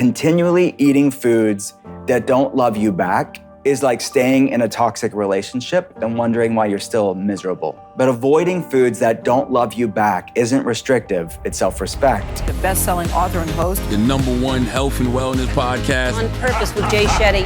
continually eating foods that don't love you back is like staying in a toxic relationship and wondering why you're still miserable. But avoiding foods that don't love you back isn't restrictive, it's self-respect. The best-selling author and host. The #1 health and wellness podcast. On Purpose with Jay Shetty.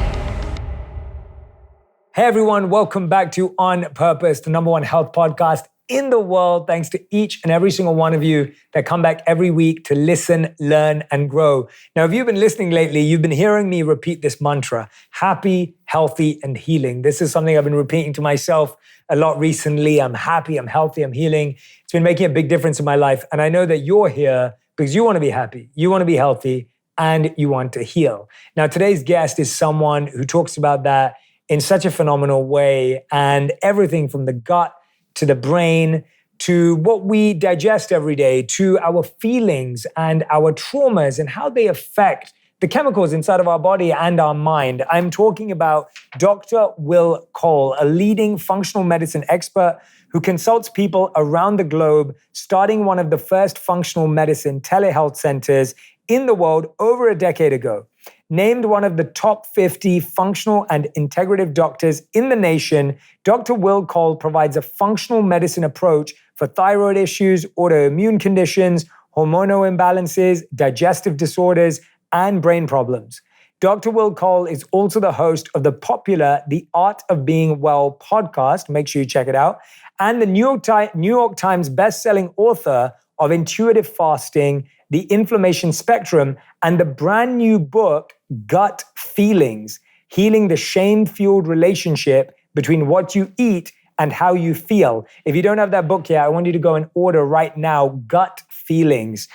Hey everyone, welcome back to On Purpose, the #1 health podcast in the world. Thanks to each and every single one of you that come back every week to listen, learn, and grow. Now, if you've been listening lately, you've been hearing me repeat this mantra: happy, healthy, and healing. This is something I've been repeating to myself a lot recently. I'm happy, I'm healthy, I'm healing. It's been making a big difference in my life. And I know that you're here because you want to be happy, you want to be healthy, and you want to heal. Now, today's guest is someone who talks about that in such a phenomenal way, and everything from the gut to the brain, to what we digest every day, to our feelings and our traumas and how they affect the chemicals inside of our body and our mind. I'm talking about Dr. Will Cole, a leading functional medicine expert who consults people around the globe, starting one of the first functional medicine telehealth centers in the world over a decade ago. Named one of the top 50 functional and integrative doctors in the nation, Dr. Will Cole provides a functional medicine approach for thyroid issues, autoimmune conditions, hormonal imbalances, digestive disorders, and brain problems. Dr. Will Cole is also the host of the popular The Art of Being Well podcast. Make sure you check it out. And the New York Times bestselling author of Intuitive Fasting, The Inflammation Spectrum, and the brand new book, Gut Feelings, Healing the Shame-Fueled Relationship Between What You Eat and How You Feel. If you don't have that book yet, I want you to go and order right now, Gut Feelings.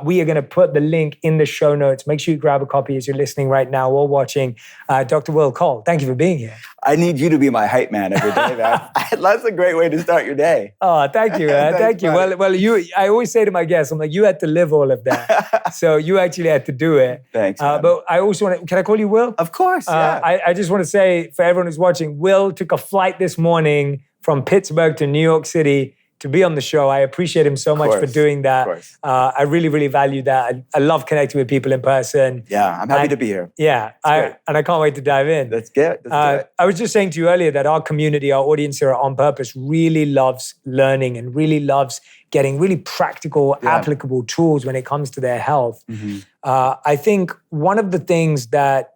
We are going to put the link in the show notes. Make sure you grab a copy as you're listening right now or watching. Dr. Will Cole, thank you for being here. I need you to be my hype man every day, man. That's a great way to start your day. Oh, thank you, man. Thank you. Well, I always say to my guests, I'm like, you had to live all of that. So you actually had to do it. Thanks, but I also want to, can I call you Will? Of course, yeah. I just want to say, for everyone who's watching, Will took a flight this morning from Pittsburgh to New York City to be on the show. I appreciate him so much for doing that. I really, really value that. I love connecting with people in person. Yeah, I'm happy to be here. Yeah, and I can't wait to dive in. Let's get it. I was just saying to you earlier that our community, our audience here at On Purpose really loves learning and really loves getting really practical, applicable tools when it comes to their health. Mm-hmm. I think one of the things that,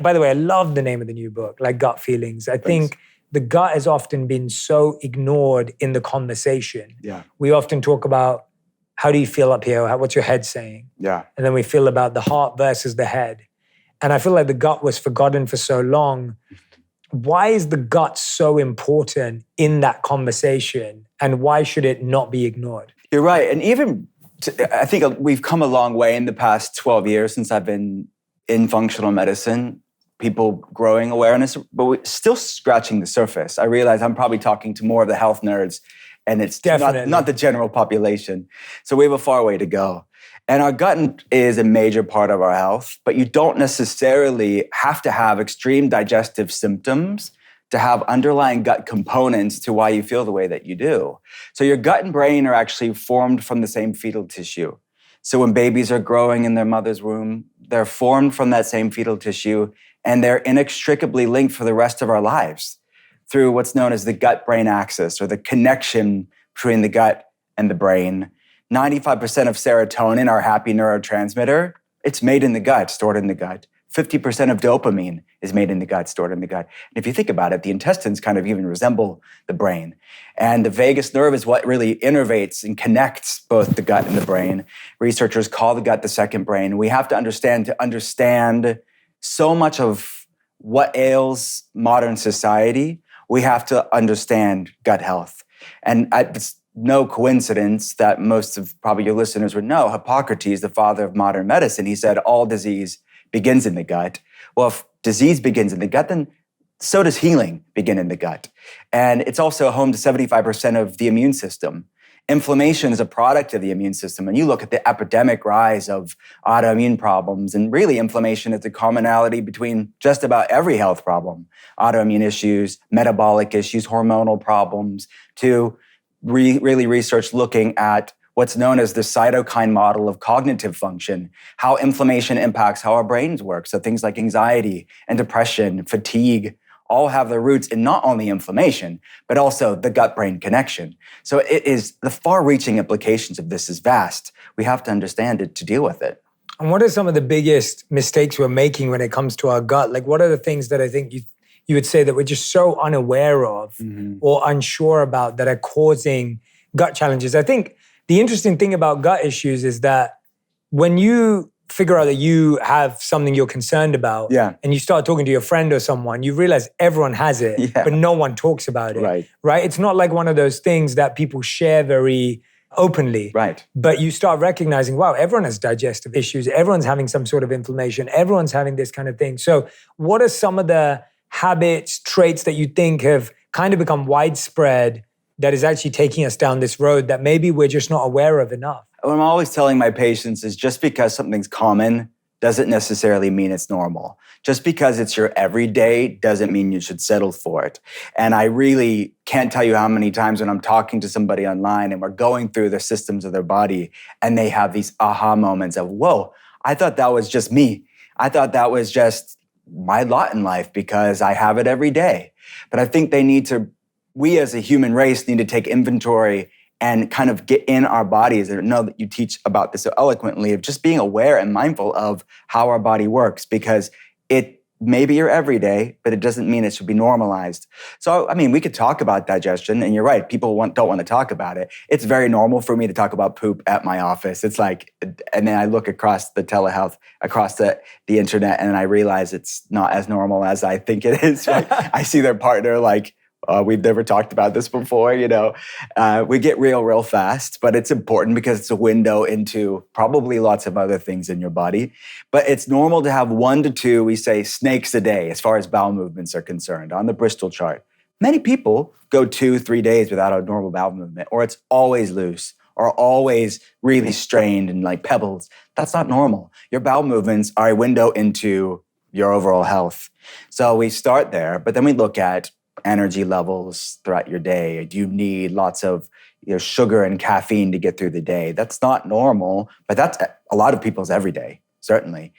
by the way, I love the name of the new book, like Gut Feelings. I think the gut has often been so ignored in the conversation. Yeah. We often talk about, how do you feel up here? What's your head saying? Yeah. And then we feel about the heart versus the head. And I feel like the gut was forgotten for so long. Why is the gut so important in that conversation? And why should it not be ignored? You're right. And even, I think we've come a long way in the past 12 years since I've been in functional medicine. People growing awareness, but we're still scratching the surface. I realize I'm probably talking to more of the health nerds, and it's not the general population. So we have a far way to go. And our gut is a major part of our health, but you don't necessarily have to have extreme digestive symptoms to have underlying gut components to why you feel the way that you do. So your gut and brain are actually formed from the same fetal tissue. So when babies are growing in their mother's womb, they're formed from that same fetal tissue, and they're inextricably linked for the rest of our lives through what's known as the gut-brain axis, or the connection between the gut and the brain. 95% of serotonin, our happy neurotransmitter, it's made in the gut, stored in the gut. 50% of dopamine is made in the gut, stored in the gut. And if you think about it, the intestines kind of even resemble the brain. And the vagus nerve is what really innervates and connects both the gut and the brain. Researchers call the gut the second brain. We have to understand so much of what ails modern society, we have to understand gut health. And it's no coincidence that most of probably your listeners would know, Hippocrates, the father of modern medicine, he said all disease begins in the gut. Well, if disease begins in the gut, then so does healing begin in the gut. And it's also home to 75% of the immune system. Inflammation is a product of the immune system. And you look at the epidemic rise of autoimmune problems, and really inflammation is the commonality between just about every health problem. Autoimmune issues, metabolic issues, hormonal problems, to really research looking at what's known as the cytokine model of cognitive function, how inflammation impacts how our brains work. So things like anxiety and depression, fatigue, all have their roots in not only inflammation, but also the gut-brain connection. So it is, the far-reaching implications of this is vast. We have to understand it to deal with it. And what are some of the biggest mistakes we're making when it comes to our gut? Like, what are the things that I think you would say that we're just so unaware of or unsure about that are causing gut challenges? I think the interesting thing about gut issues is that when you figure out that you have something you're concerned about and you start talking to your friend or someone, you realize everyone has it, but no one talks about it, right? It's not like one of those things that people share very openly, but you start recognizing, wow, everyone has digestive issues, everyone's having some sort of inflammation, everyone's having this kind of thing. So what are some of the habits, traits that you think have kind of become widespread that is actually taking us down this road that maybe we're just not aware of enough? What I'm always telling my patients is just because something's common doesn't necessarily mean it's normal. Just because it's your everyday doesn't mean you should settle for it. And I really can't tell you how many times when I'm talking to somebody online and we're going through the systems of their body and they have these aha moments of, whoa, I thought that was just me. I thought that was just my lot in life because I have it every day. But I think we as a human race need to take inventory and kind of get in our bodies. And I know that you teach about this so eloquently, of just being aware and mindful of how our body works, because it may be your everyday, but it doesn't mean it should be normalized. So, I mean, we could talk about digestion, and you're right, people don't want to talk about it. It's very normal for me to talk about poop at my office. It's like, and then I look across the telehealth, across the internet, and I realize it's not as normal as I think it is. Right? I see their partner like, we've never talked about this before, We get real fast, but it's important because it's a window into probably lots of other things in your body. But it's normal to have 1 to 2, we say, snakes a day as far as bowel movements are concerned on the Bristol chart. Many people go 2-3 days without a normal bowel movement, or it's always loose, or always really strained and like pebbles. That's not normal. Your bowel movements are a window into your overall health. So we start there, but then we look at energy levels throughout your day. Do you need lots of sugar and caffeine to get through the day? That's not normal, but that's a lot of people's everyday, certainly.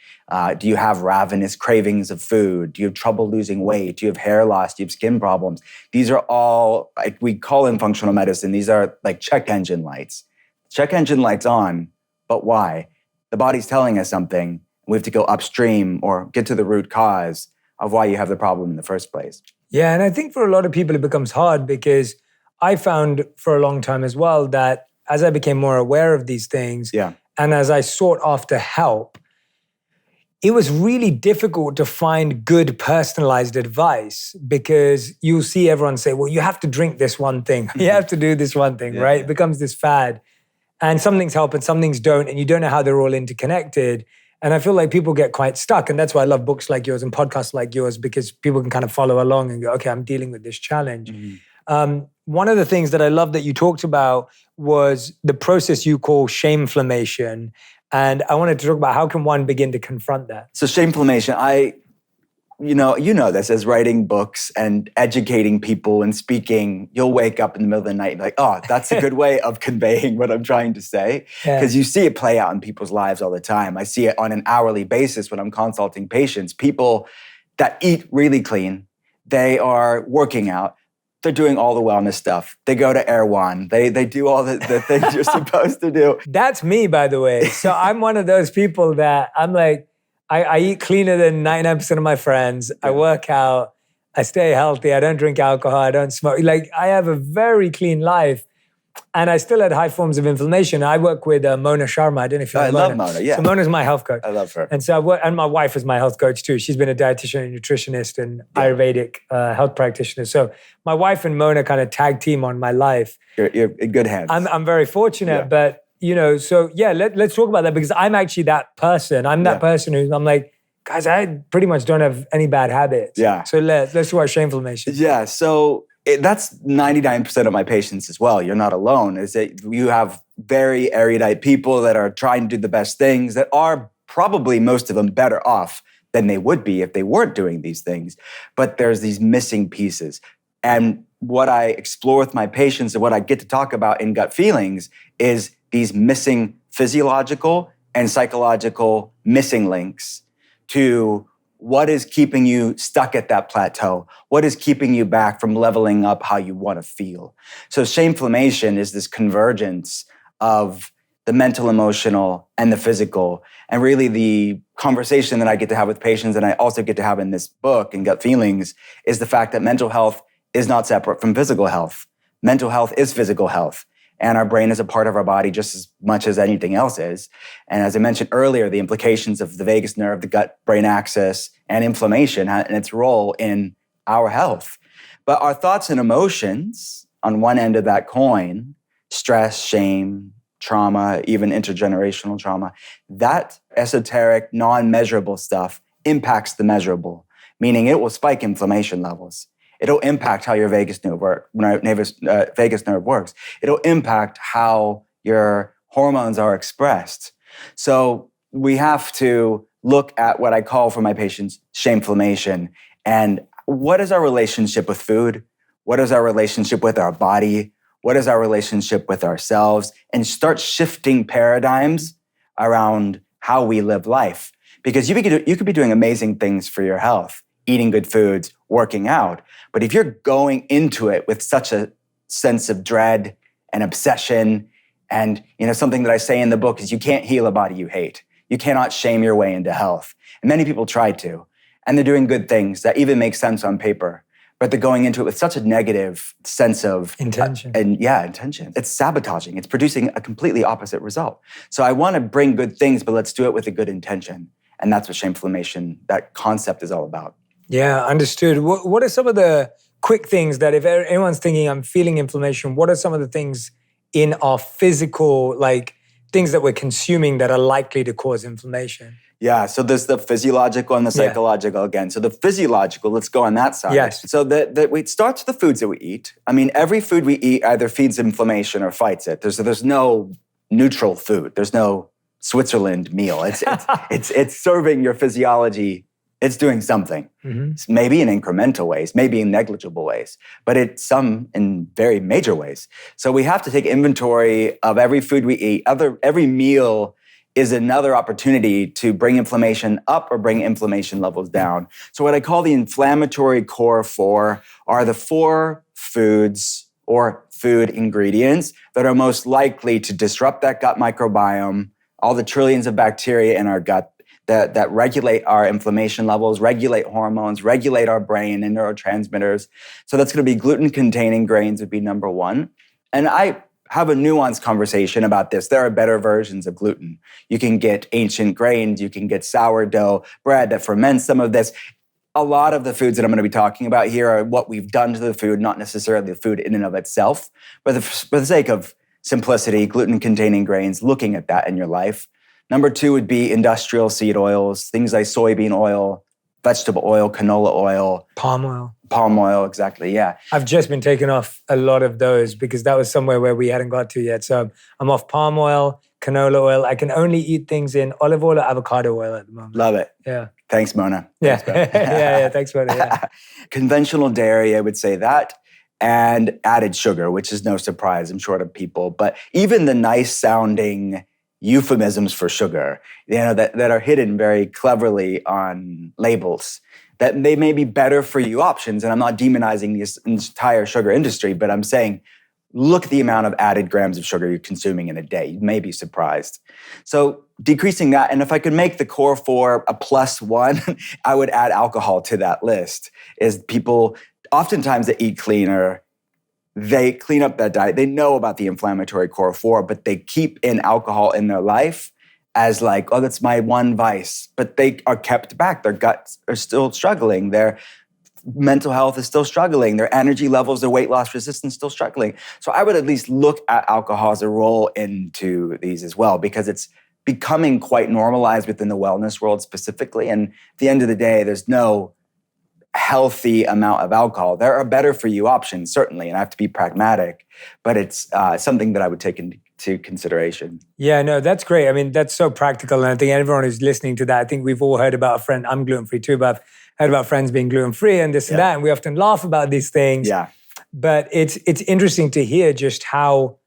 Do you have ravenous cravings of food? Do you have trouble losing weight? Do you have hair loss? Do you have skin problems? These are all, like we call in functional medicine, these are like check engine lights. Check engine lights on, but why? The body's telling us something. We have to go upstream or get to the root cause of why you have the problem in the first place. Yeah, and I think for a lot of people, it becomes hard because I found for a long time as well that as I became more aware of these things and as I sought after help, it was really difficult to find good personalized advice because you'll see everyone say, well, you have to drink this one thing. You have to do this one thing, right? It becomes this fad. And some things help and some things don't, and you don't know how they're all interconnected. And I feel like people get quite stuck. And that's why I love books like yours and podcasts like yours, because people can kind of follow along and go, okay, I'm dealing with this challenge. One of the things that I love that you talked about was the process you call shame-flammation. And I wanted to talk about how can one begin to confront that? So shame-flammation, you know this, as writing books and educating people and speaking, you'll wake up in the middle of the night and be like, oh, that's a good way of conveying what I'm trying to say. Because you see it play out in people's lives all the time. I see it on an hourly basis when I'm consulting patients. People that eat really clean, they are working out, they're doing all the wellness stuff. They go to Erewhon. They do all the things you're supposed to do. That's me, by the way. So I'm one of those people that I'm like, I eat cleaner than 99% of my friends. I work out. I stay healthy. I don't drink alcohol. I don't smoke. Like, I have a very clean life. And I still had high forms of inflammation. I work with Mona Sharma. I don't know if you know Mona. I love Mona, yeah. So Mona's my health coach. I love her. And so and my wife is my health coach too. She's been a dietitian and nutritionist and Ayurvedic health practitioner. So my wife and Mona kind of tag team on my life. You're in good hands. I'm very fortunate, but let's talk about that because I'm actually that person. I'm that person I'm like, guys, I pretty much don't have any bad habits. Yeah. So let's talk about shame-flammation. Yeah, so that's 99% of my patients as well. You're not alone. Is that you have very erudite people that are trying to do the best things that are probably most of them better off than they would be if they weren't doing these things. But there's these missing pieces. And what I explore with my patients and what I get to talk about in Gut Feelings is these missing physiological and psychological missing links to what is keeping you stuck at that plateau? What is keeping you back from leveling up how you want to feel? So shame-flammation is this convergence of the mental, emotional, and the physical. And really the conversation that I get to have with patients, and I also get to have in this book, in Gut Feelings, is the fact that mental health is not separate from physical health. Mental health is physical health. And our brain is a part of our body just as much as anything else is. And as I mentioned earlier, the implications of the vagus nerve, the gut-brain axis, and inflammation and its role in our health. But our thoughts and emotions, on one end of that coin, stress, shame, trauma, even intergenerational trauma, that esoteric, non-measurable stuff impacts the measurable, meaning it will spike inflammation levels. It'll impact how your vagus nerve works. It'll impact how your hormones are expressed. So we have to look at what I call for my patients shame-flammation. And what is our relationship with food? What is our relationship with our body? What is our relationship with ourselves? And start shifting paradigms around how we live life. Because you could be doing amazing things for your health, eating good foods, working out. But if you're going into it with such a sense of dread and obsession, and something that I say in the book is you can't heal a body you hate. You cannot shame your way into health. And many people try to. And they're doing good things that even make sense on paper. But they're going into it with such a negative sense of intention. Intention. It's sabotaging. It's producing a completely opposite result. So I want to bring good things, but let's do it with a good intention. And that's what shame-flammation, that concept is all about. Yeah, understood. What are some of the quick things that if anyone's thinking I'm feeling inflammation, what are some of the things in our physical, like things that we're consuming that are likely to cause inflammation? Yeah, so there's the physiological and the psychological again. So the physiological, let's go on that side. Yes. So it starts with the foods that we eat. I mean, every food we eat either feeds inflammation or fights it. There's no neutral food. There's no Switzerland meal. It's serving your physiology. It's doing something, maybe in incremental ways, maybe in negligible ways, but it's some in very major ways. So we have to take inventory of every food we eat. Every meal is another opportunity to bring inflammation up or bring inflammation levels down. So what I call the inflammatory core four are the 4 foods or food ingredients that are most likely to disrupt that gut microbiome, all the trillions of bacteria in our gut that regulate our inflammation levels, regulate hormones, regulate our brain and neurotransmitters. So that's going to be gluten-containing grains would be number 1. And I have a nuanced conversation about this. There are better versions of gluten. You can get ancient grains, you can get sourdough bread that ferments some of this. A lot of the foods that I'm going to be talking about here are what we've done to the food, not necessarily the food in and of itself. But for the sake of simplicity, gluten-containing grains, looking at that in your life. Number 2 would be industrial seed oils, things like soybean oil, vegetable oil, canola oil. Palm oil. Palm oil, exactly, yeah. I've just been taking off a lot of those because that was somewhere where we hadn't got to yet. So I'm off palm oil, canola oil. I can only eat things in olive oil or avocado oil at the moment. Love it. Yeah. Thanks, Mona. Yeah. Thanks, yeah, thanks, Mona. Yeah. Conventional dairy, I would say that, and added sugar, which is no surprise, I'm sure, to people. But even the nice-sounding euphemisms for sugar, that are hidden very cleverly on labels, that they may be better for you options. And I'm not demonizing this entire sugar industry, but I'm saying, look at the amount of added grams of sugar you're consuming in a day. You may be surprised. So decreasing that, and if I could make the core 4 a +1, I would add alcohol to that list. Is people, oftentimes they eat cleaner, they clean up that diet. They know about the inflammatory core 4, but they keep in alcohol in their life as like, oh, that's my one vice. But they are kept back. Their guts are still struggling. Their mental health is still struggling. Their energy levels, their weight loss resistance still struggling. So I would at least look at alcohol as a role into these as well, because it's becoming quite normalized within the wellness world specifically. And at the end of the day, there's no healthy amount of alcohol. There are better for you options, certainly, and I have to be pragmatic, but it's something that I would take into consideration. Yeah, no, that's great. I mean, that's so practical. And I think everyone who's listening to that, I think we've all heard about a friend, I'm gluten-free too, but I've heard about friends being gluten-free and this and that, and we often laugh about these things. Yeah. But it's interesting to hear just how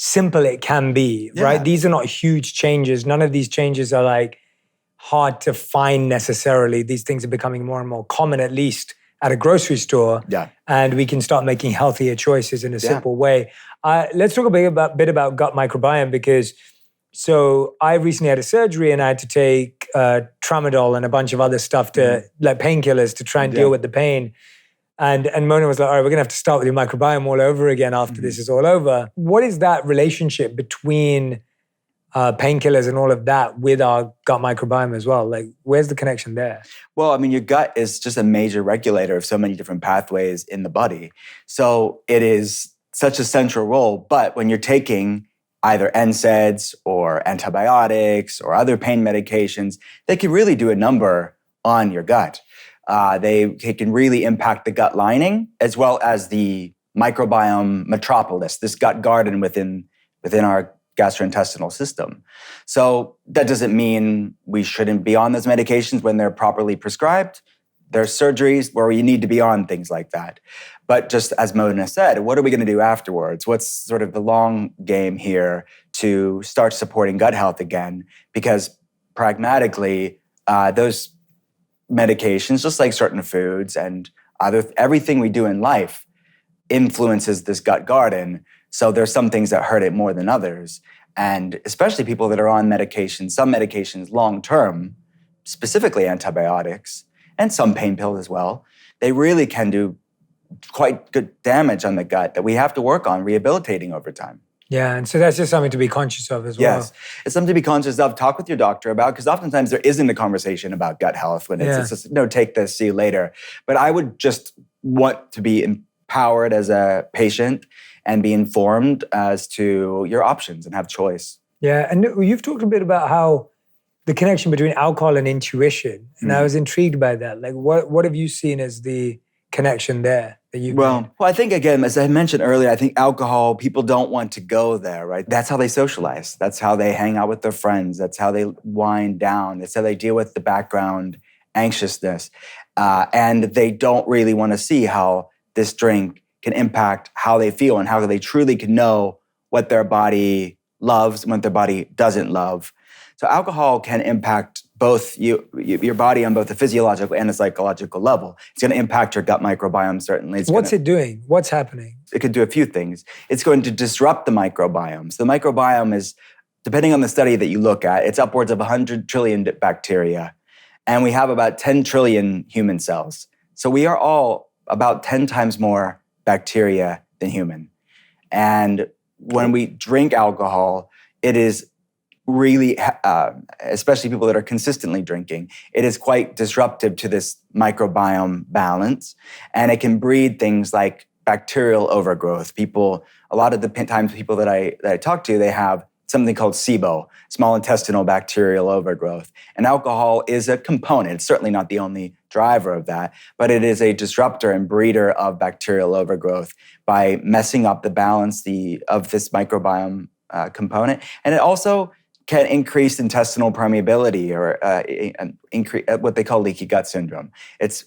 simple it can be, right? These are not huge changes. None of these changes are like hard to find necessarily. These things are becoming more and more common, at least at a grocery store. Yeah. And we can start making healthier choices in a simple way. Let's talk a bit about gut microbiome, because so I recently had a surgery and I had to take tramadol and a bunch of other stuff to like painkillers to try and deal with the pain. And Mona was like, all right, we're going to have to start with your microbiome all over again after this is all over. What is that relationship between painkillers and all of that with our gut microbiome as well? Like, where's the connection there? Well, I mean, your gut is just a major regulator of so many different pathways in the body. So it is such a central role. But when you're taking either NSAIDs or antibiotics or other pain medications, they can really do a number on your gut. They can really impact the gut lining as well as the microbiome metropolis, this gut garden within our gastrointestinal system. So that doesn't mean we shouldn't be on those medications when they're properly prescribed. There are surgeries where you need to be on things like that. But just as Mona said, what are we going to do afterwards? What's sort of the long game here to start supporting gut health again? Because pragmatically, those medications, just like certain foods and everything we do in life, influences this gut garden. So there's some things that hurt it more than others. And especially people that are on medications, some medications long-term, specifically antibiotics, and some pain pills as well, they really can do quite good damage on the gut that we have to work on rehabilitating over time. Yeah, and so that's just something to be conscious of as well. Yes, it's something to be conscious of. Talk with your doctor about, because oftentimes there isn't a conversation about gut health when it's just, no, take this, see you later. But I would just want to be empowered as a patient and be informed as to your options and have choice. Yeah, and you've talked a bit about how the connection between alcohol and intuition, and I was intrigued by that. Like, what have you seen as the connection there that you? Well, I think, again, as I mentioned earlier, I think alcohol, people don't want to go there, right? That's how they socialize. That's how they hang out with their friends. That's how they wind down. That's how they deal with the background anxiousness. And they don't really want to see how this drink can impact how they feel and how they truly can know what their body loves and what their body doesn't love. So alcohol can impact both your body on both a physiological and a psychological level. It's going to impact your gut microbiome, certainly. What's it doing? What's happening? It could do a few things. It's going to disrupt the microbiome. So the microbiome is, depending on the study that you look at, it's upwards of 100 trillion bacteria. And we have about 10 trillion human cells. So we are all about 10 times more bacteria than human. And when we drink alcohol, it is really, especially people that are consistently drinking, it is quite disruptive to this microbiome balance. And it can breed things like bacterial overgrowth. A lot of the times people that I talk to, they have something called SIBO, small intestinal bacterial overgrowth. And alcohol is a component. It's certainly not the only driver of that, but it is a disruptor and breeder of bacterial overgrowth by messing up the balance of this microbiome component. And it also can increase intestinal permeability or increase what they call leaky gut syndrome. It's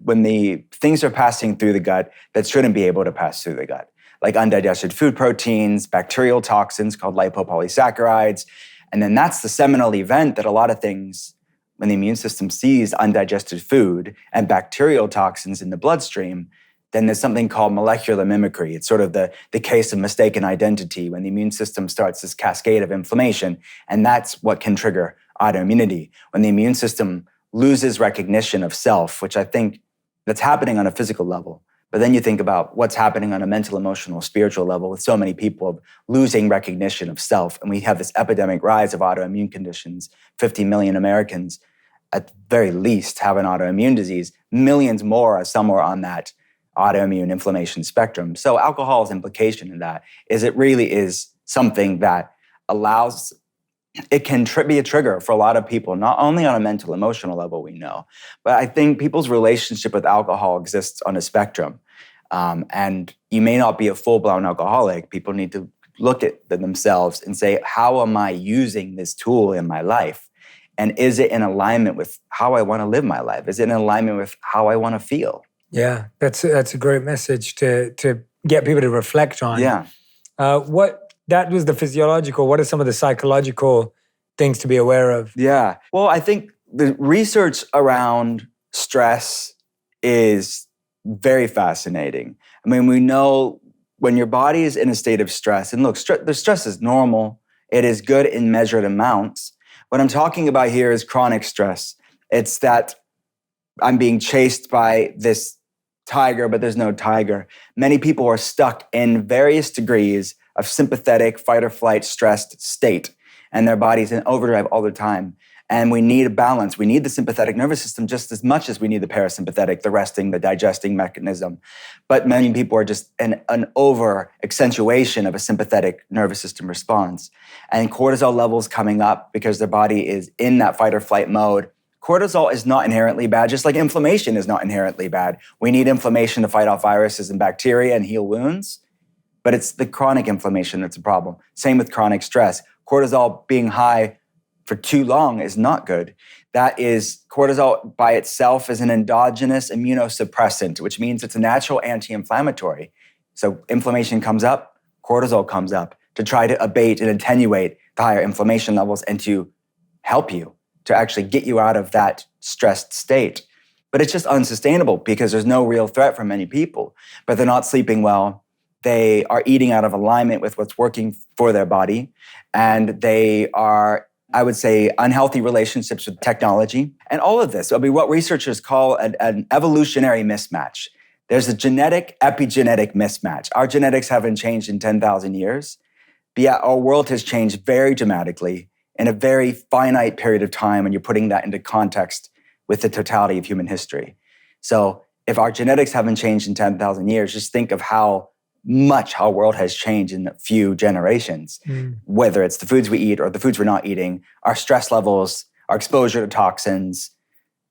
when the things are passing through the gut that shouldn't be able to pass through the gut, like undigested food proteins, bacterial toxins called lipopolysaccharides. And then that's the seminal event that a lot of things, when the immune system sees undigested food and bacterial toxins in the bloodstream, then there's something called molecular mimicry. It's sort of the case of mistaken identity when the immune system starts this cascade of inflammation. And that's what can trigger autoimmunity. When the immune system loses recognition of self, which I think that's happening on a physical level. But then you think about what's happening on a mental, emotional, spiritual level with so many people losing recognition of self. And we have this epidemic rise of autoimmune conditions. 50 million Americans, at the very least, have an autoimmune disease. Millions more are somewhere on that autoimmune inflammation spectrum. So alcohol's implication in that is it really is something that allows, it can be a trigger for a lot of people, not only on a mental, emotional level we know, but I think people's relationship with alcohol exists on a spectrum. And you may not be a full-blown alcoholic. People need to look at themselves and say, how am I using this tool in my life? And is it in alignment with how I want to live my life? Is it in alignment with how I want to feel? Yeah, that's a great message to get people to reflect on. Yeah. What that was the physiological. What are some of the psychological things to be aware of? Yeah. Well, I think the research around stress is very fascinating. I mean, we know when your body is in a state of stress, and look, the stress is normal. It is good in measured amounts. What I'm talking about here is chronic stress. It's that I'm being chased by this tiger, but there's no tiger. Many people are stuck in various degrees of sympathetic fight or flight stressed state, and their body's in overdrive all the time. And we need a balance. We need the sympathetic nervous system just as much as we need the parasympathetic, the resting, the digesting mechanism. But many people are just an over accentuation of a sympathetic nervous system response. And cortisol levels coming up because their body is in that fight or flight mode. Cortisol is not inherently bad, just like inflammation is not inherently bad. We need inflammation to fight off viruses and bacteria and heal wounds. But it's the chronic inflammation that's a problem. Same with chronic stress. Cortisol being high for too long is not good. That is, cortisol by itself is an endogenous immunosuppressant, which means it's a natural anti-inflammatory. So inflammation comes up, cortisol comes up to try to abate and attenuate the higher inflammation levels and to help you, to actually get you out of that stressed state. But it's just unsustainable because there's no real threat for many people. But they're not sleeping well. They are eating out of alignment with what's working for their body. And they are, I would say, unhealthy relationships with technology. And all of this, I mean, what researchers call an evolutionary mismatch. There's a genetic, epigenetic mismatch. Our genetics haven't changed in 10,000 years, but yet our world has changed very dramatically in a very finite period of time when you're putting that into context with the totality of human history. So if our genetics haven't changed in 10,000 years, just think of how much our world has changed in a few generations, whether it's the foods we eat or the foods we're not eating, our stress levels, our exposure to toxins,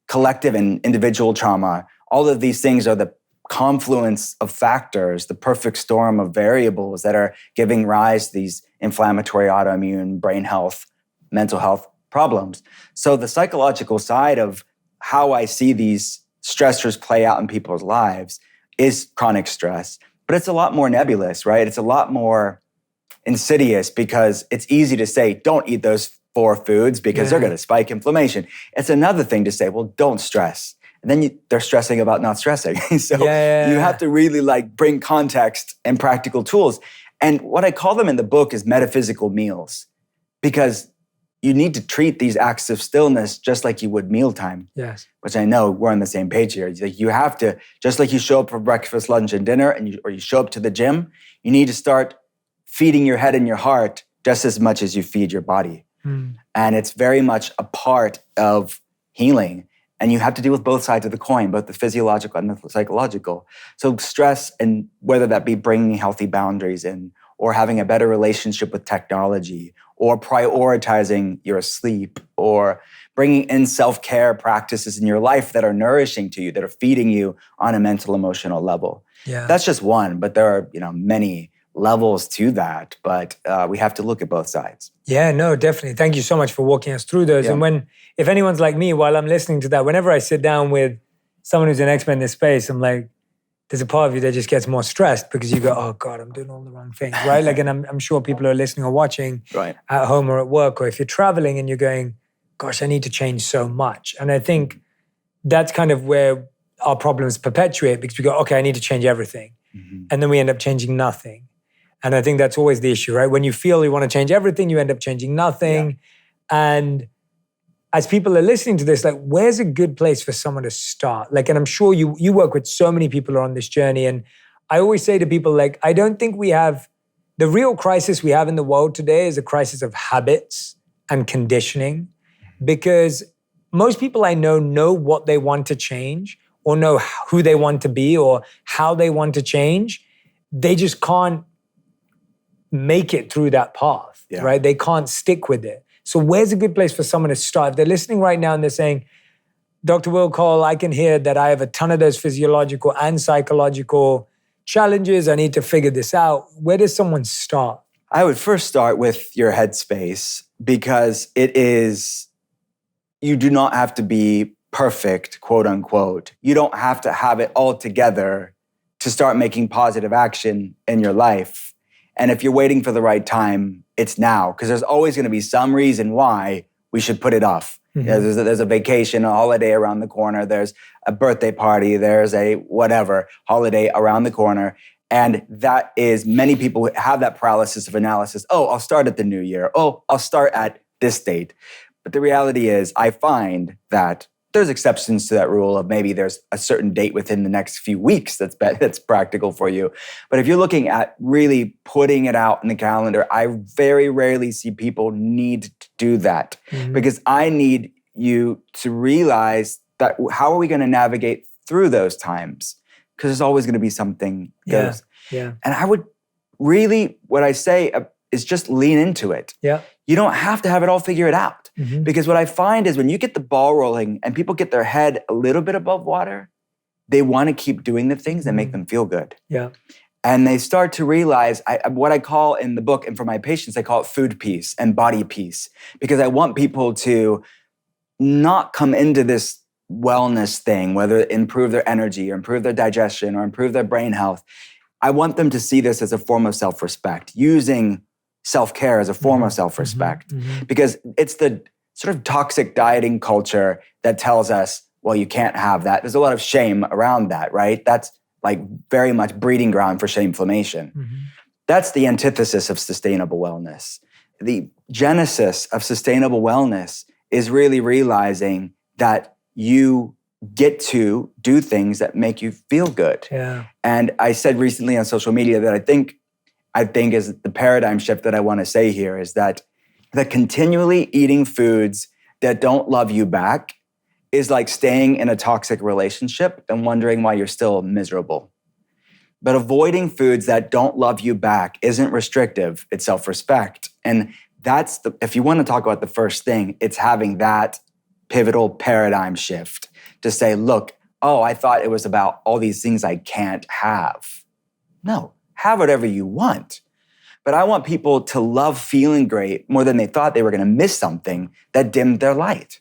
collective and individual trauma. All of these things are the confluence of factors, the perfect storm of variables that are giving rise to these inflammatory, autoimmune, brain health, mental health problems. So the psychological side of how I see these stressors play out in people's lives is chronic stress. But it's a lot more nebulous, right? It's a lot more insidious because it's easy to say, don't eat those 4 foods because they're going to spike inflammation. It's another thing to say, well, don't stress. And then they're stressing about not stressing. So you have to really bring context and practical tools. And what I call them in the book is metaphysical meals, because you need to treat these acts of stillness just like you would mealtime. Yes. Which I know we're on the same page here. You have to, just like you show up for breakfast, lunch, and dinner, or you show up to the gym, you need to start feeding your head and your heart just as much as you feed your body. And it's very much a part of healing. And you have to deal with both sides of the coin, both the physiological and the psychological. So stress, and whether that be bringing healthy boundaries in, or having a better relationship with technology, or prioritizing your sleep, or bringing in self-care practices in your life that are nourishing to you, that are feeding you on a mental, emotional level. Yeah. That's just one, but there are many levels to that, but we have to look at both sides. Yeah, no, definitely. Thank you so much for walking us through those. Yeah. And if anyone's like me, while I'm listening to that, whenever I sit down with someone who's an expert in this space, I'm like, there's a part of you that just gets more stressed because you go, oh God, I'm doing all the wrong things, right? And I'm sure people are listening or watching at home or at work, or if you're traveling and you're going, gosh, I need to change so much. And I think that's kind of where our problems perpetuate, because we go, okay, I need to change everything. And then we end up changing nothing. And I think that's always the issue, right? When you feel you want to change everything, you end up changing nothing. Yeah. And as people are listening to this, where's a good place for someone to start? And I'm sure you work with so many people who are on this journey. And I always say to people, I don't think we have, the real crisis we have in the world today is a crisis of habits and conditioning, because most people I know what they want to change, or know who they want to be, or how they want to change. They just can't make it through that path, right? They can't stick with it. So where's a good place for someone to start? If they're listening right now and they're saying, Dr. Will Cole, I can hear that I have a ton of those physiological and psychological challenges. I need to figure this out. Where does someone start? I would first start with your headspace, because you do not have to be perfect, quote unquote. You don't have to have it all together to start making positive action in your life. And if you're waiting for the right time, it's now, because there's always going to be some reason why we should put it off. Mm-hmm. You know, there's a vacation, a holiday around the corner. There's a birthday party. There's a whatever holiday around the corner. And that is, many people have that paralysis of analysis. Oh, I'll start at the new year. Oh, I'll start at this date. But the reality is, I find that there's exceptions to that rule of maybe there's a certain date within the next few weeks that's practical for you. But if you're looking at really putting it out in the calendar, I very rarely see people need to do that, because I need you to realize that how are we going to navigate through those times? Because there's always going to be something goes. Yeah. And I would really, what I say is just lean into it. Yeah. You don't have to have it all figured out. Because what I find is when you get the ball rolling and people get their head a little bit above water, they want to keep doing the things that make them feel good. Yeah. And they start to realize what I call in the book, and for my patients, I call it food peace and body peace. Because I want people to not come into this wellness thing, whether improve their energy or improve their digestion or improve their brain health. I want them to see this as a form of self-respect, using self-care as a form of self-respect, because it's the sort of toxic dieting culture that tells us, well, you can't have that. There's a lot of shame around that, right? That's like very much breeding ground for shame-flammation. That's the antithesis of sustainable wellness. The genesis of sustainable wellness is really realizing that you get to do things that make you feel good. Yeah. And I said recently on social media that I think is the paradigm shift that I want to say here is that continually eating foods that don't love you back is like staying in a toxic relationship and wondering why you're still miserable. But avoiding foods that don't love you back isn't restrictive, it's self-respect. And that's if you want to talk about the first thing, it's having that pivotal paradigm shift to say, look, I thought it was about all these things I can't have. No. Have whatever you want. But I want people to love feeling great more than they thought they were going to miss something that dimmed their light.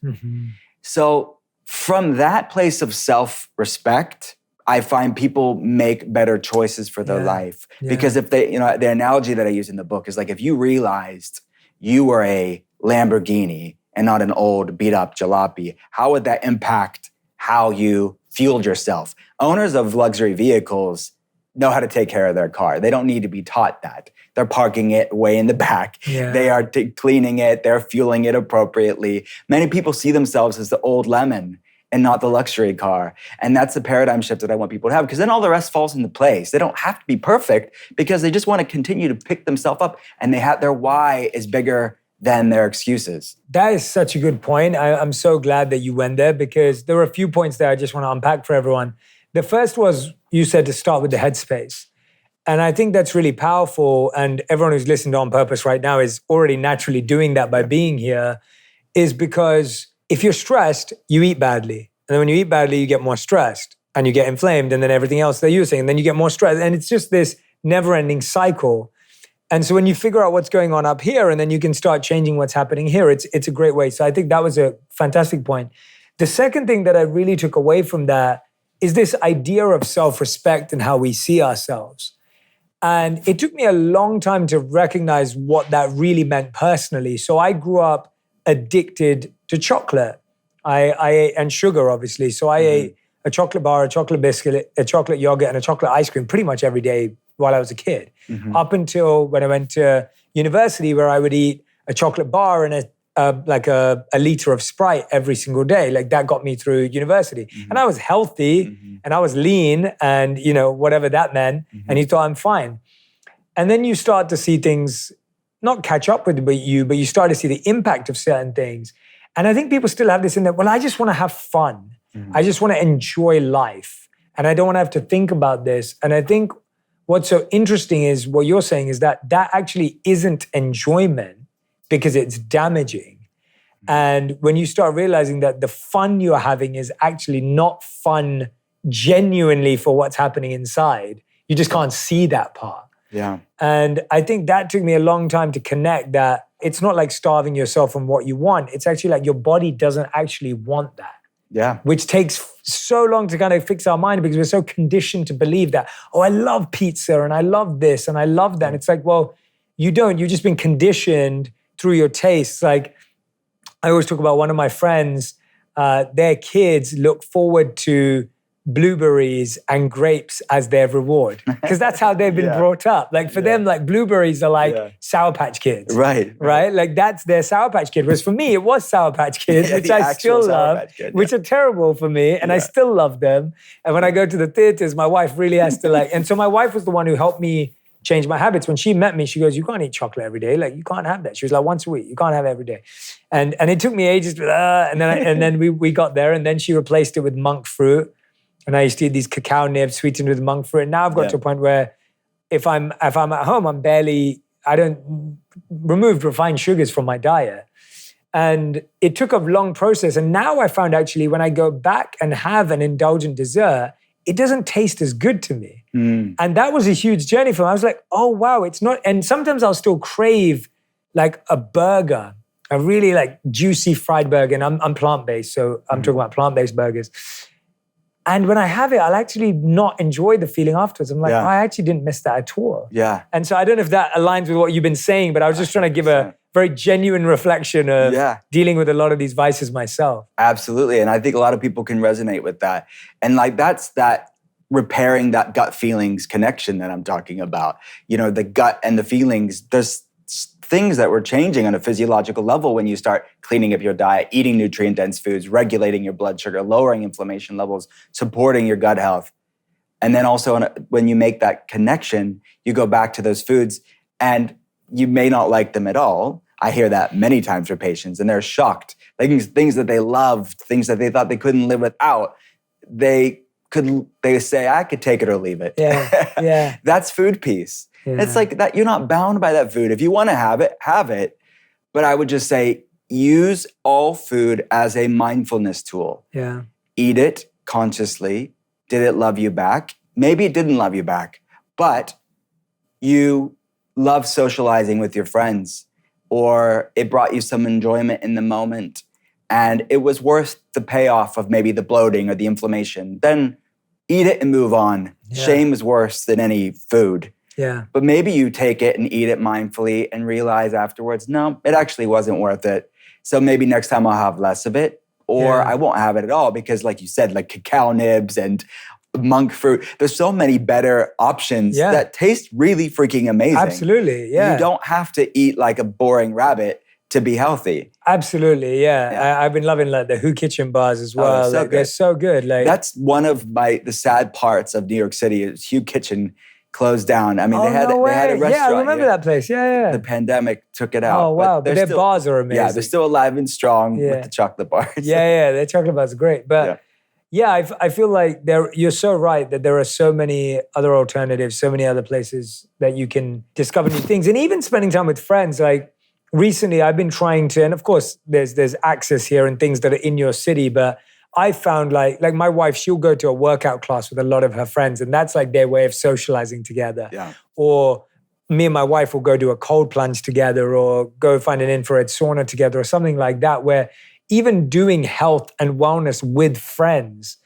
So from that place of self-respect, I find people make better choices for their life. Because if they, the analogy that I use in the book is like, if you realized you were a Lamborghini and not an old beat up jalopy, how would that impact how you fueled yourself? Owners of luxury vehicles know how to take care of their car. They don't need to be taught that. They're parking it way in the back. Yeah. They are cleaning it. They're fueling it appropriately. Many people see themselves as the old lemon and not the luxury car. And that's the paradigm shift that I want people to have, because then all the rest falls into place. They don't have to be perfect because they just want to continue to pick themselves up, and their why is bigger than their excuses. That is such a good point. I'm so glad that you went there, because there were a few points there I just want to unpack for everyone. The first was, you said to start with the headspace. And I think that's really powerful. And everyone who's listening to On Purpose right now is already naturally doing that by being here, is because if you're stressed, you eat badly. And then when you eat badly, you get more stressed and you get inflamed, and then everything else that you're saying, and then you get more stressed. And it's just this never-ending cycle. And so when you figure out what's going on up here, and then you can start changing what's happening here, it's a great way. So I think that was a fantastic point. The second thing that I really took away from that is this idea of self-respect and how we see ourselves. And it took me a long time to recognize what that really meant personally. So I grew up addicted to chocolate. I ate, and sugar, obviously. So I ate a chocolate bar, a chocolate biscuit, a chocolate yogurt, and a chocolate ice cream pretty much every day while I was a kid. Up until when I went to university, where I would eat a chocolate bar and a liter of Sprite every single day. Like, that got me through university. And I was healthy and I was lean, and whatever that meant. And you thought, I'm fine. And then you start to see things not catch up with you, but you start to see the impact of certain things. And I think people still have this in there, well, I just want to have fun. I just want to enjoy life. And I don't want to have to think about this. And I think what's so interesting is what you're saying is that actually isn't enjoyment, because it's damaging. And when you start realizing that the fun you're having is actually not fun genuinely for what's happening inside, you just can't see that part. Yeah. And I think that took me a long time to connect that it's not like starving yourself from what you want. It's actually like your body doesn't actually want that. Yeah. Which takes so long to kind of fix our mind because we're so conditioned to believe that, oh, I love pizza and I love this and I love that. And it's like, well, you don't. You've just been conditioned through your tastes. Like, I always talk about one of my friends, their kids look forward to blueberries and grapes as their reward because that's how they've been brought up. Like for them, like blueberries are like Sour Patch Kids. Right. Like that's their Sour Patch Kid. Whereas for me, it was Sour Patch Kids, which I still love, which are terrible for me. And I still love them. And when I go to the theaters, my wife really has to like, and so my wife was the one who helped me change my habits. When she met me, she goes, you can't eat chocolate every day. Like, you can't have that. She was like, once a week, you can't have it every day. And it took me ages, and then we got there, and then she replaced it with monk fruit. And I used to eat these cacao nibs sweetened with monk fruit. And now I've got to a point where if I'm at home, I don't remove refined sugars from my diet. And it took a long process. And now I found actually when I go back and have an indulgent dessert, it doesn't taste as good to me. And that was a huge journey for me. I was like, oh, wow, it's not. And sometimes I'll still crave like a burger, a really like juicy fried burger. And I'm plant-based, so I'm talking about plant-based burgers. And when I have it, I'll actually not enjoy the feeling afterwards. I'm like, oh, I actually didn't miss that at all. Yeah. And so I don't know if that aligns with what you've been saying, but I was just trying to give a very genuine reflection of dealing with a lot of these vices myself. Absolutely. And I think a lot of people can resonate with that. And like that's that repairing that gut feelings connection that I'm talking about. You know, the gut and the feelings, there's things that were changing on a physiological level when you start cleaning up your diet, eating nutrient-dense foods, regulating your blood sugar, lowering inflammation levels, supporting your gut health. And then also when you make that connection, you go back to those foods and you may not like them at all. I hear that many times for patients and they're shocked. Things that they loved, things that they thought they couldn't live without, they say, I could take it or leave it. Yeah. That's food peace. Yeah. It's like that you're not bound by that food. If you want to have it. But I would just say, use all food as a mindfulness tool. Yeah. Eat it consciously. Did it love you back? Maybe it didn't love you back, but you love socializing with your friends, or it brought you some enjoyment in the moment, and it was worth the payoff of maybe the bloating or the inflammation. Then eat it and move on. Yeah. Shame is worse than any food. Yeah. But maybe you take it and eat it mindfully and realize afterwards, no, it actually wasn't worth it. So maybe next time I'll have less of it, or I won't have it at all because like you said, like cacao nibs and monk fruit, there's so many better options that taste really freaking amazing. Absolutely, yeah. You don't have to eat like a boring rabbit to be healthy. Absolutely, yeah. I've been loving like the Who Kitchen bars as well. They're so good. Like that's one of the sad parts of New York City is Who Kitchen closed down. I mean, they had a restaurant. Yeah, I remember that place. Yeah. The pandemic took it out. Oh, wow. But their bars are amazing. Yeah, they're still alive and strong with the chocolate bars. Yeah, their chocolate bars are great. But I feel like you're so right that there are so many other alternatives, so many other places that you can discover new things. And even spending time with friends. Like recently I've been trying to, and of course there's access here and things that are in your city, but I found like my wife, she'll go to a workout class with a lot of her friends, and that's like their way of socializing together. Yeah. Or me and my wife will go do a cold plunge together, or go find an infrared sauna together, or something like that, where even doing health and wellness with friends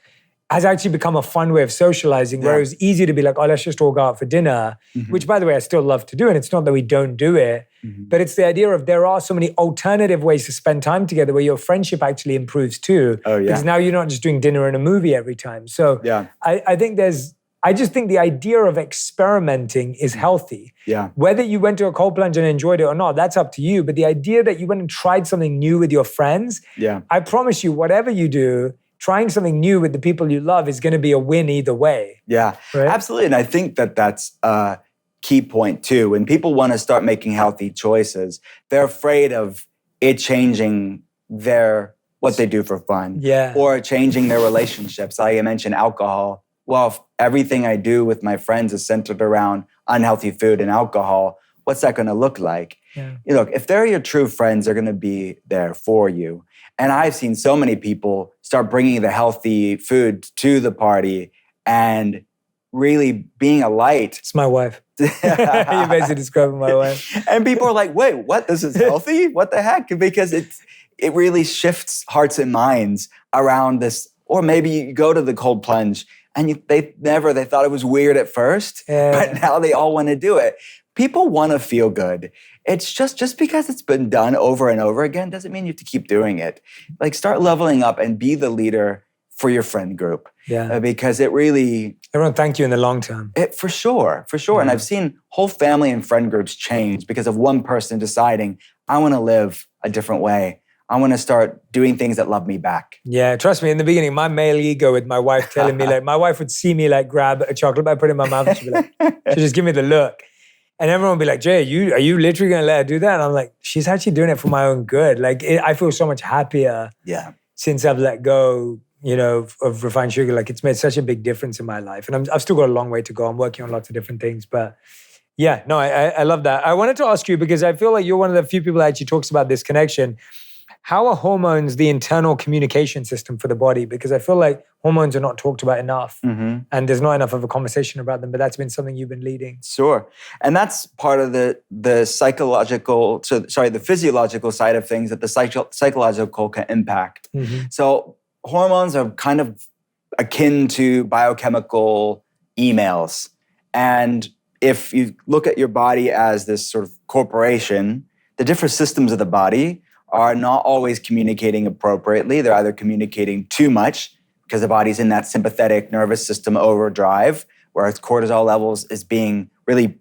has actually become a fun way of socializing, where it was easy to be like, oh, let's just all go out for dinner, which by the way, I still love to do. And it's not that we don't do it, but it's the idea of there are so many alternative ways to spend time together where your friendship actually improves too. Oh, yeah. Because now you're not just doing dinner and a movie every time. So I think I just think the idea of experimenting is healthy. Yeah. Whether you went to a cold plunge and enjoyed it or not, that's up to you. But the idea that you went and tried something new with your friends, I promise you, whatever you do, trying something new with the people you love is going to be a win either way. Yeah, right? Absolutely. And I think that's a key point too. When people want to start making healthy choices, they're afraid of it changing what they do for fun, or changing their relationships. Like I mentioned, alcohol. Well, if everything I do with my friends is centered around unhealthy food and alcohol, what's that going to look like? Yeah. Look, if they're your true friends, they're going to be there for you. And I've seen so many people start bringing the healthy food to the party and really being a light. It's my wife. You're basically describing my wife. And people are like, wait, what? This is healthy? What the heck? Because it really shifts hearts and minds around this, or maybe you go to the cold plunge and they thought it was weird at first, but now they all want to do it. People want to feel good. It's just because it's been done over and over again doesn't mean you have to keep doing it. Like, start leveling up and be the leader for your friend group. Because it really... Everyone thank you in the long term. For sure. And I've seen whole family and friend groups change because of one person deciding, I want to live a different way. I want to start doing things that love me back. Yeah, trust me, in the beginning, my male ego with my wife telling me, like, my wife would see me like grab a chocolate bar, put it in my mouth, and she'd be like, she'd just give me the look. And everyone would be like, Jay, are you literally going to let her do that? And I'm like, she's actually doing it for my own good. Like, I feel so much happier since I've let go, of refined sugar. Like, it's made such a big difference in my life. And I've still got a long way to go. I'm working on lots of different things. But yeah, no, I love that. I wanted to ask you, because I feel like you're one of the few people that actually talks about this connection. How are hormones the internal communication system for the body? Because I feel like hormones are not talked about enough, and there's not enough of a conversation about them, but that's been something you've been leading. Sure. And that's part of the physiological side of things that the psychological can impact. So hormones are kind of akin to biochemical emails. And if you look at your body as this sort of corporation, the different systems of the body are not always communicating appropriately. They're either communicating too much because the body's in that sympathetic nervous system overdrive, whereas cortisol levels is being really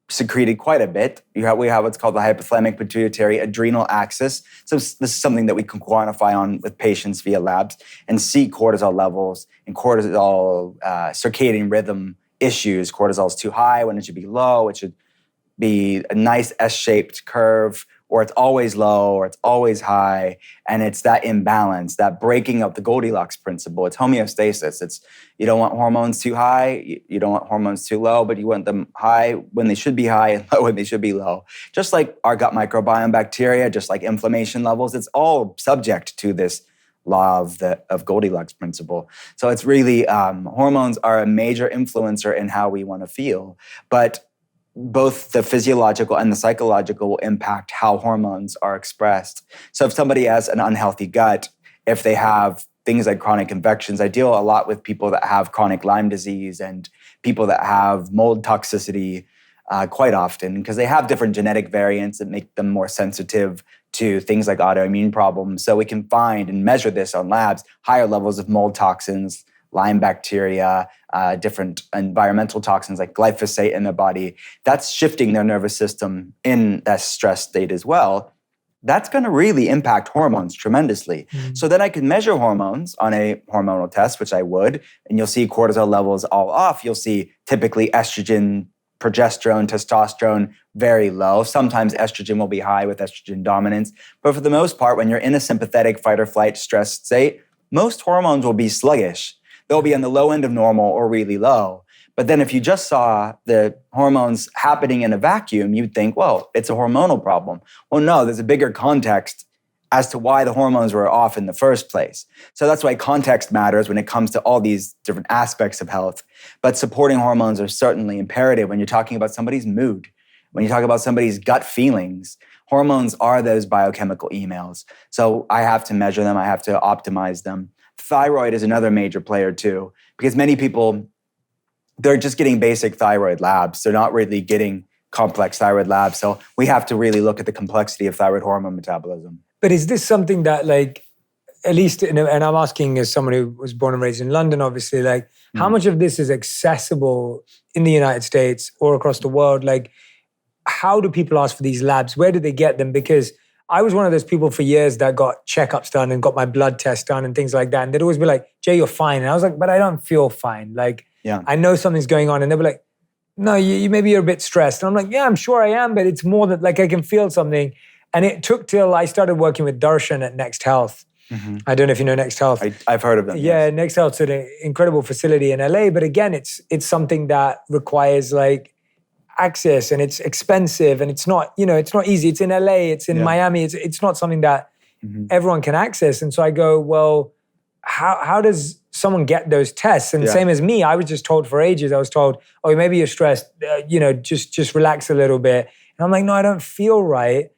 secreted quite a bit. We have what's called the hypothalamic pituitary adrenal axis. So this is something that we can quantify on with patients via labs and see cortisol levels and cortisol circadian rhythm issues. Cortisol is too high when it should be low. It should be a nice S-shaped curve, or it's always low, or it's always high. And it's that imbalance, that breaking of the Goldilocks principle. It's homeostasis. It's, you don't want hormones too high, you don't want hormones too low, but you want them high when they should be high and low when they should be low. Just like our gut microbiome bacteria, just like inflammation levels, it's all subject to this law of Goldilocks principle. So it's really, hormones are a major influencer in how we want to feel. But both the physiological and the psychological will impact how hormones are expressed. So if somebody has an unhealthy gut, if they have things like chronic infections, I deal a lot with people that have chronic Lyme disease and people that have mold toxicity quite often, because they have different genetic variants that make them more sensitive to things like autoimmune problems. So we can find and measure this on labs, higher levels of mold toxins, Lyme bacteria, different environmental toxins like glyphosate in their body. That's shifting their nervous system in that stress state as well. That's going to really impact hormones tremendously. So then I can measure hormones on a hormonal test, which I would, and you'll see cortisol levels all off. You'll see typically estrogen, progesterone, testosterone very low. Sometimes estrogen will be high with estrogen dominance. But for the most part, when you're in a sympathetic fight or flight stress state, most hormones will be sluggish. They'll be on the low end of normal or really low. But then if you just saw the hormones happening in a vacuum, you'd think, well, it's a hormonal problem. Well, no, there's a bigger context as to why the hormones were off in the first place. So that's why context matters when it comes to all these different aspects of health. But supporting hormones are certainly imperative when you're talking about somebody's mood, when you talk about somebody's gut feelings. Hormones are those biochemical emails. So I have to measure them. I have to optimize them. Thyroid is another major player too, because many people, they're just getting basic thyroid labs. They're not really getting complex thyroid labs. So we have to really look at the complexity of thyroid hormone metabolism. But is this something that, like, at least, and I'm asking as someone who was born and raised in London, obviously, like, how much of this is accessible in the United States or across the world? Like, how do people ask for these labs? Where do they get them? Because I was one of those people for years that got checkups done and got my blood test done and things like that. And they'd always be like, Jay, you're fine. And I was like, but I don't feel fine. Like, I know something's going on. And they'd be like, no, you maybe you're a bit stressed. And I'm like, yeah, I'm sure I am, but it's more that, like, I can feel something. And it took till I started working with Darshan at Next Health. I don't know if you know Next Health. I've heard of them. Yeah, yes. Next Health's an incredible facility in LA. But again, it's something that requires, like, access, and it's expensive, and it's not, it's not easy. It's in LA, it's in Miami. It's not something that everyone can access. And so I go, well, how does someone get those tests? And same as me, I was just told for ages, I was told, oh, maybe you're stressed, just relax a little bit. And I'm like, no, I don't feel right.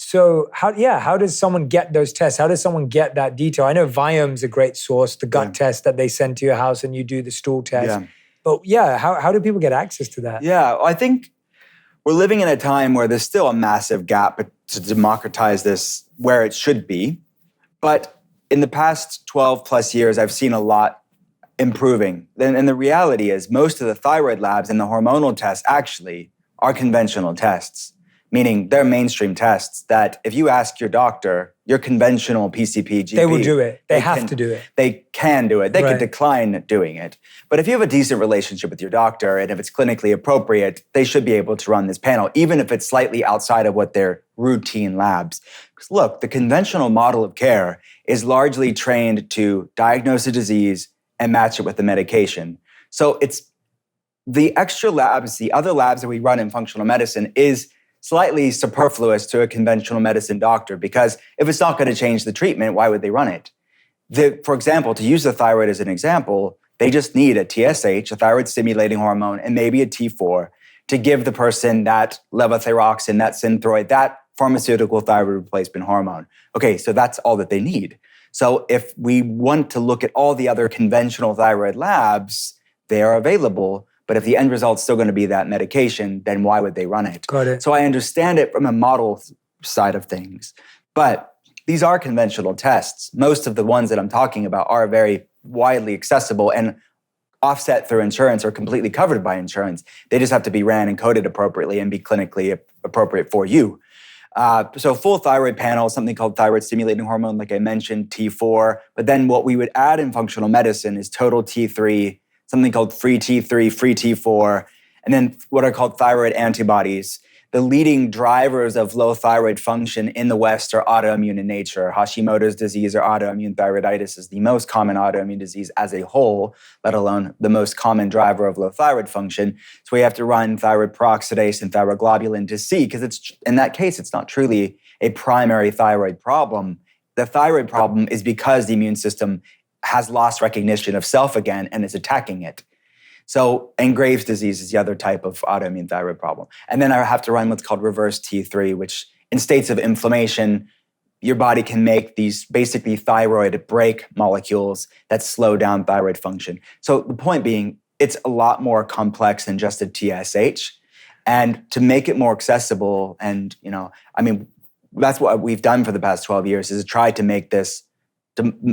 So how does someone get those tests? How does someone get that detail? I know Viome's a great source, the gut test that they send to your house and you do the stool test. Yeah. But how do people get access to that? Yeah, I think we're living in a time where there's still a massive gap to democratize this where it should be. But in the past 12 plus years, I've seen a lot improving. And the reality is most of the thyroid labs and the hormonal tests actually are conventional tests, meaning they're mainstream tests that if you ask your doctor, your conventional PCP, GP, they will do it. They have to do it. They can do it. They can decline doing it. But if you have a decent relationship with your doctor and if it's clinically appropriate, they should be able to run this panel, even if it's slightly outside of what their routine labs. Because look, the conventional model of care is largely trained to diagnose a disease and match it with the medication. So it's the extra labs, the other labs that we run in functional medicine is slightly superfluous to a conventional medicine doctor because if it's not going to change the treatment, why would they run it? For example, to use the thyroid as an example, they just need a TSH, a thyroid stimulating hormone, and maybe a T4 to give the person that levothyroxine, that Synthroid, that pharmaceutical thyroid replacement hormone. Okay, so that's all that they need. So if we want to look at all the other conventional thyroid labs, they are available. But if the end result's still going to be that medication, then why would they run it? Got it. So I understand it from a model side of things. But these are conventional tests. Most of the ones that I'm talking about are very widely accessible and offset through insurance or completely covered by insurance. They just have to be ran and coded appropriately and be clinically appropriate for you. So full thyroid panel, something called thyroid stimulating hormone, like I mentioned, T4. But then what we would add in functional medicine is total T3, something called free T3, free T4, and then what are called thyroid antibodies. The leading drivers of low thyroid function in the West are autoimmune in nature. Hashimoto's disease or autoimmune thyroiditis is the most common autoimmune disease as a whole, let alone the most common driver of low thyroid function. So we have to run thyroid peroxidase and thyroglobulin to see, because it's in that case, it's not truly a primary thyroid problem. The thyroid problem is because the immune system has lost recognition of self again and is attacking it. So, and Graves' disease is the other type of autoimmune thyroid problem. And then I have to run what's called reverse T3, which in states of inflammation, your body can make these basically thyroid brake molecules that slow down thyroid function. So the point being, it's a lot more complex than just a TSH. And to make it more accessible and, that's what we've done for the past 12 years is to try to make this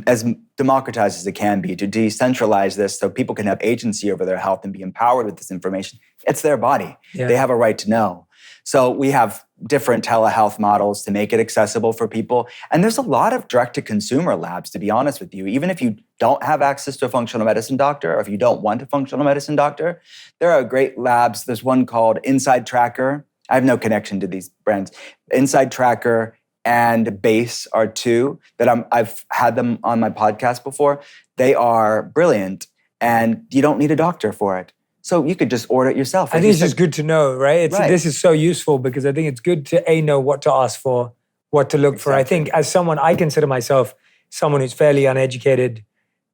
as democratized as it can be, to decentralize this so people can have agency over their health and be empowered with this information. It's their body. Yeah. They have a right to know. So we have different telehealth models to make it accessible for people. And there's a lot of direct-to-consumer labs, to be honest with you. Even if you don't have access to a functional medicine doctor, or if you don't want a functional medicine doctor, there are great labs. There's one called Inside Tracker. I have no connection to these brands. Inside Tracker and Base are two that I've had them on my podcast before. They are brilliant, and you don't need a doctor for it. So you could just order it yourself. I think it's just good to know, right? This is so useful because I think it's good to know what to ask for, what to look for. I think as someone, I consider myself someone who's fairly uneducated